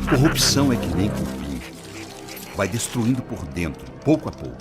Corrupção é que nem cupim. Vai destruindo por dentro, pouco a pouco.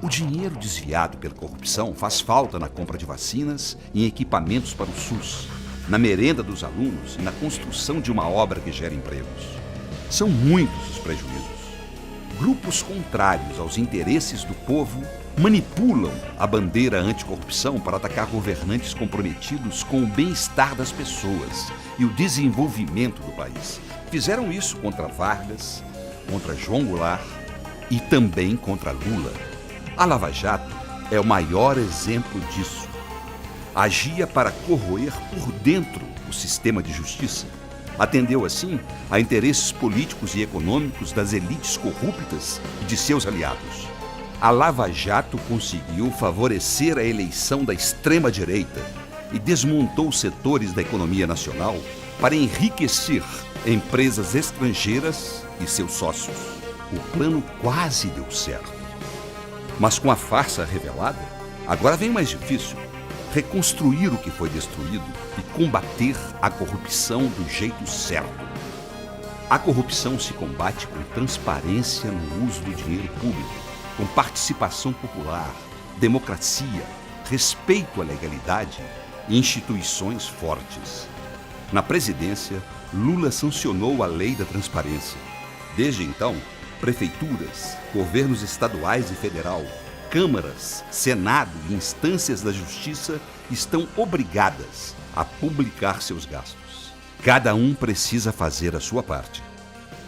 O dinheiro desviado pela corrupção faz falta na compra de vacinas e equipamentos para o SUS, na merenda dos alunos e na construção de uma obra que gera empregos. São muitos os prejuízos. Grupos contrários aos interesses do povo manipulam a bandeira anticorrupção para atacar governantes comprometidos com o bem-estar das pessoas e o desenvolvimento do país. Fizeram isso contra Vargas, contra João Goulart e também contra Lula. A Lava Jato é o maior exemplo disso. Agia para corroer por dentro o sistema de justiça. Atendeu, assim, a interesses políticos e econômicos das elites corruptas e de seus aliados. A Lava Jato conseguiu favorecer a eleição da extrema-direita e desmontou setores da economia nacional para enriquecer empresas estrangeiras e seus sócios. O plano quase deu certo. Mas com a farsa revelada, agora vem o mais difícil: reconstruir o que foi destruído e combater a corrupção do jeito certo. A corrupção se combate com transparência no uso do dinheiro público, com participação popular, democracia, respeito à legalidade e instituições fortes. Na presidência, Lula sancionou a Lei da Transparência. Desde então, prefeituras, governos estaduais e federal, câmaras, Senado e instâncias da Justiça estão obrigadas a publicar seus gastos. Cada um precisa fazer a sua parte.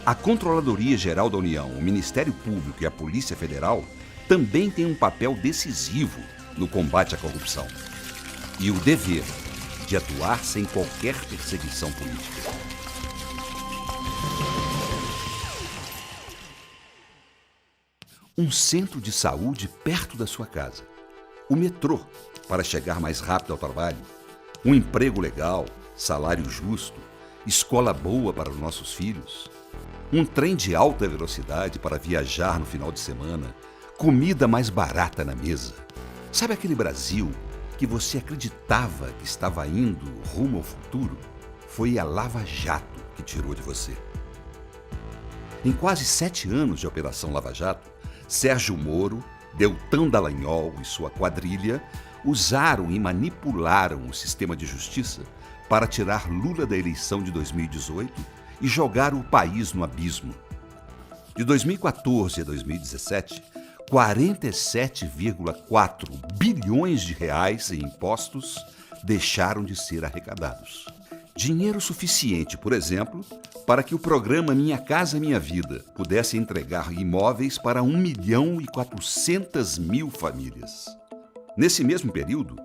A Controladoria Geral da União, o Ministério Público e a Polícia Federal também têm um papel decisivo no combate à corrupção e o dever de atuar sem qualquer perseguição política. Um centro de saúde perto da sua casa, o metrô para chegar mais rápido ao trabalho, um emprego legal, salário justo, escola boa para os nossos filhos, um trem de alta velocidade para viajar no final de semana, comida mais barata na mesa. Sabe aquele Brasil que você acreditava que estava indo rumo ao futuro? Foi a Lava Jato que tirou de você. Em quase 7 anos de Operação Lava Jato, Sérgio Moro, Deltan Dallagnol e sua quadrilha usaram e manipularam o sistema de justiça para tirar Lula da eleição de 2018 e jogar o país no abismo. De 2014 a 2017, 47,4 bilhões de reais em impostos deixaram de ser arrecadados. Dinheiro suficiente, por exemplo, para que o programa Minha Casa Minha Vida pudesse entregar imóveis para 1.400.000 famílias. Nesse mesmo período,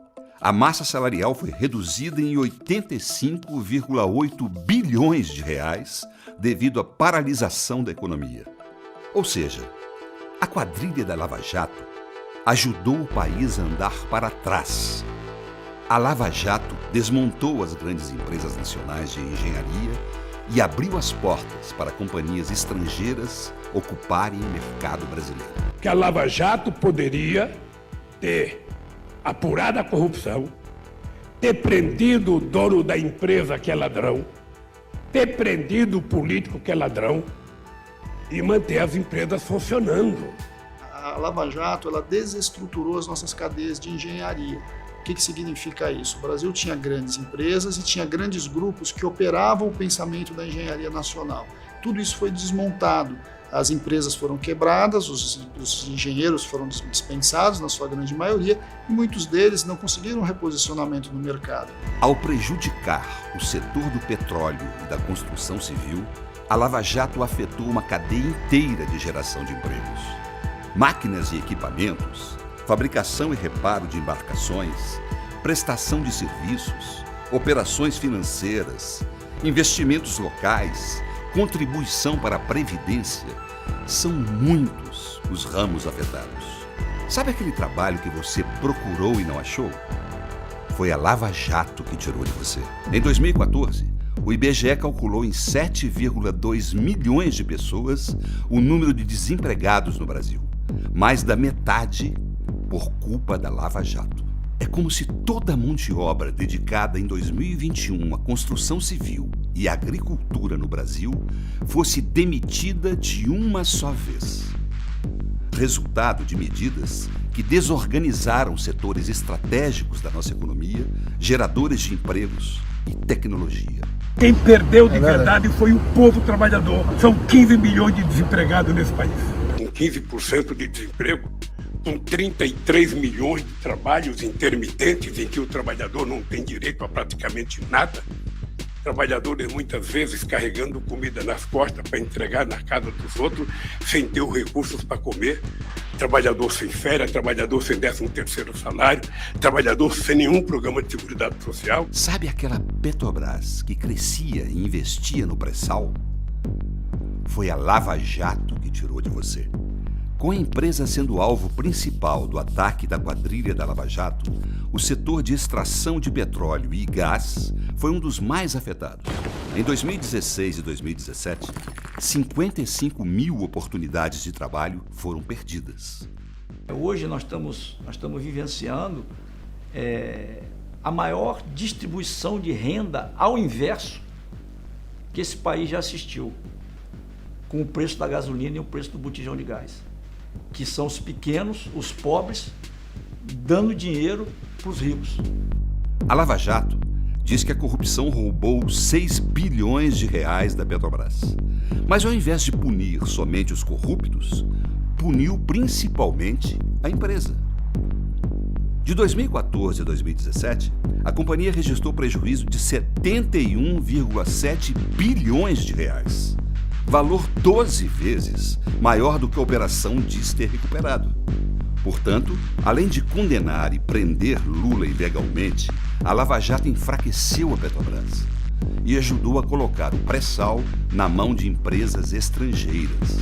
a massa salarial foi reduzida em 85,8 bilhões de reais devido à paralisação da economia. Ou seja, a quadrilha da Lava Jato ajudou o país a andar para trás. A Lava Jato desmontou as grandes empresas nacionais de engenharia e abriu as portas para companhias estrangeiras ocuparem o mercado brasileiro. Que a Lava Jato poderia ter apurado a corrupção, ter prendido o dono da empresa que é ladrão, ter prendido o político que é ladrão e manter as empresas funcionando. A Lava Jato, ela desestruturou as nossas cadeias de engenharia. O que significa isso? O Brasil tinha grandes empresas e tinha grandes grupos que operavam o pensamento da engenharia nacional. Tudo isso foi desmontado. As empresas foram quebradas, os engenheiros foram dispensados, na sua grande maioria, e muitos deles não conseguiram reposicionamento no mercado. Ao prejudicar o setor do petróleo e da construção civil, a Lava Jato afetou uma cadeia inteira de geração de empregos. Máquinas e equipamentos, fabricação e reparo de embarcações, prestação de serviços, operações financeiras, investimentos locais, contribuição para a Previdência. São muitos os ramos afetados. Sabe aquele trabalho que você procurou e não achou? Foi a Lava Jato que tirou de você. Em 2014, o IBGE calculou em 7,2 milhões de pessoas o número de desempregados no Brasil. Mais da metade por culpa da Lava Jato. É como se toda a mão de obra dedicada em 2021 à construção civil, e agricultura no Brasil fosse demitida de uma só vez. Resultado de medidas que desorganizaram setores estratégicos da nossa economia, geradores de empregos e tecnologia. Quem perdeu de verdade foi o povo trabalhador. São 15 milhões de desempregados nesse país. Com 15% de desemprego, com 33 milhões de trabalhos intermitentes em que o trabalhador não tem direito a praticamente nada. Trabalhadores muitas vezes carregando comida nas costas para entregar na casa dos outros, sem ter os recursos para comer. Trabalhador sem férias, trabalhador sem 13º salário, trabalhador sem nenhum programa de seguridade social. Sabe aquela Petrobras que crescia e investia no pré-sal? Foi a Lava Jato que tirou de você. Com a empresa sendo alvo principal do ataque da quadrilha da Lava Jato, o setor de extração de petróleo e gás foi um dos mais afetados. Em 2016 e 2017, 55 mil oportunidades de trabalho foram perdidas. Hoje nós estamos vivenciando a maior distribuição de renda ao inverso que esse país já assistiu, com o preço da gasolina e o preço do botijão de gás, que são os pequenos, os pobres, dando dinheiro para os ricos. A Lava Jato diz que a corrupção roubou 6 bilhões de reais da Petrobras. Mas ao invés de punir somente os corruptos, puniu principalmente a empresa. De 2014 a 2017, a companhia registrou prejuízo de 71,7 bilhões de reais. Valor 12 vezes maior do que a operação diz ter recuperado. Portanto, além de condenar e prender Lula ilegalmente, a Lava Jato enfraqueceu a Petrobras e ajudou a colocar o pré-sal na mão de empresas estrangeiras.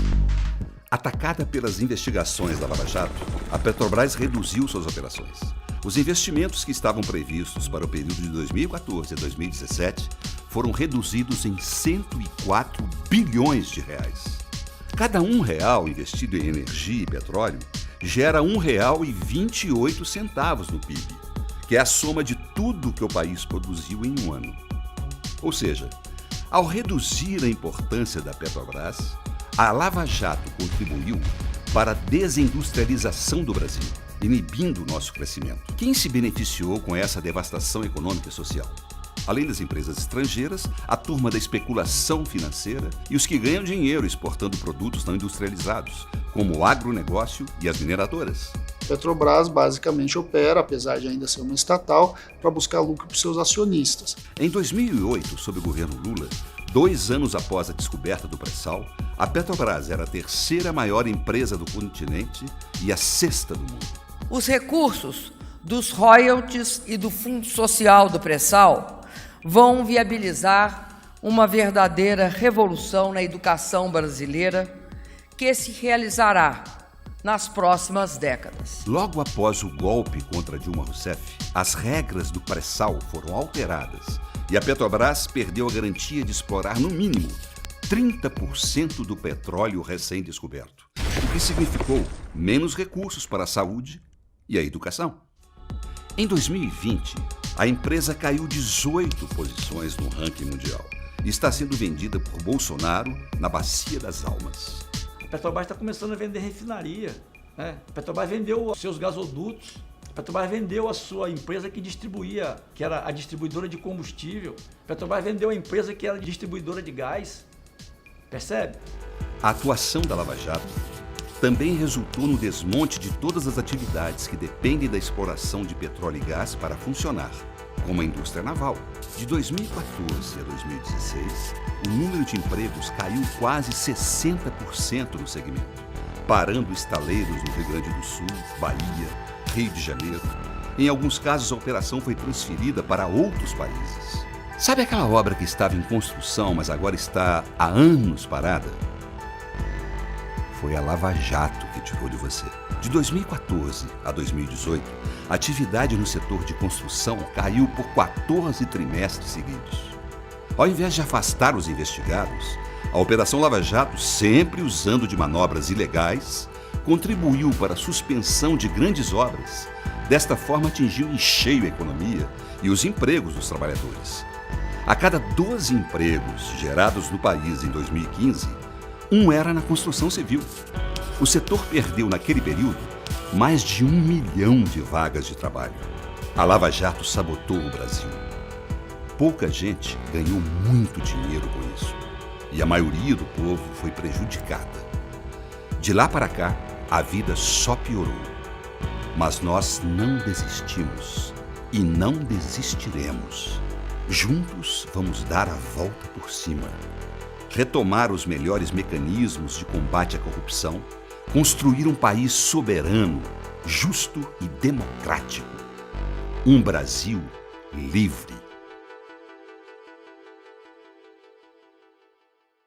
Atacada pelas investigações da Lava Jato, a Petrobras reduziu suas operações. Os investimentos que estavam previstos para o período de 2014 a 2017 foram reduzidos em 104 bilhões de reais. Cada R$1 investido em energia e petróleo gera R$1,28 no PIB, que é a soma de tudo que o país produziu em um ano. Ou seja, ao reduzir a importância da Petrobras, a Lava Jato contribuiu para a desindustrialização do Brasil, inibindo o nosso crescimento. Quem se beneficiou com essa devastação econômica e social? Além das empresas estrangeiras, a turma da especulação financeira e os que ganham dinheiro exportando produtos não industrializados, como o agronegócio e as mineradoras. Petrobras basicamente opera, apesar de ainda ser uma estatal, para buscar lucro para os seus acionistas. Em 2008, sob o governo Lula, 2 anos após a descoberta do pré-sal, a Petrobras era a 3ª maior empresa do continente e a 6ª do mundo. Os recursos dos royalties e do Fundo Social do pré-sal vão viabilizar uma verdadeira revolução na educação brasileira que se realizará nas próximas décadas. Logo após o golpe contra Dilma Rousseff, as regras do pré-sal foram alteradas e a Petrobras perdeu a garantia de explorar, no mínimo, 30% do petróleo recém-descoberto, o que significou menos recursos para a saúde e a educação. Em 2020, a empresa caiu 18 posições no ranking mundial e está sendo vendida por Bolsonaro na Bacia das Almas. A Petrobras está começando a vender refinaria, né? A Petrobras vendeu os seus gasodutos, a Petrobras vendeu a sua empresa que distribuía, que era a distribuidora de combustível, a Petrobras vendeu a empresa que era distribuidora de gás. Percebe? A atuação da Lava Jato também resultou no desmonte de todas as atividades que dependem da exploração de petróleo e gás para funcionar, como a indústria naval. De 2014 a 2016, o número de empregos caiu quase 60% no segmento, parando estaleiros no Rio Grande do Sul, Bahia, Rio de Janeiro. Em alguns casos, a operação foi transferida para outros países. Sabe aquela obra que estava em construção, mas agora está há anos parada? Foi a Lava Jato que tirou de você. De 2014 a 2018, a atividade no setor de construção caiu por 14 trimestres seguidos. Ao invés de afastar os investigados, a Operação Lava Jato, sempre usando de manobras ilegais, contribuiu para a suspensão de grandes obras. Desta forma, atingiu em cheio a economia e os empregos dos trabalhadores. A cada 12 empregos gerados no país em 2015, um era na construção civil. O setor perdeu, naquele período, mais de 1 milhão de vagas de trabalho. A Lava Jato sabotou o Brasil. Pouca gente ganhou muito dinheiro com isso. E a maioria do povo foi prejudicada. De lá para cá, a vida só piorou. Mas nós não desistimos e não desistiremos. Juntos vamos dar a volta por cima. Retomar os melhores mecanismos de combate à corrupção, construir um país soberano, justo e democrático. Um Brasil livre.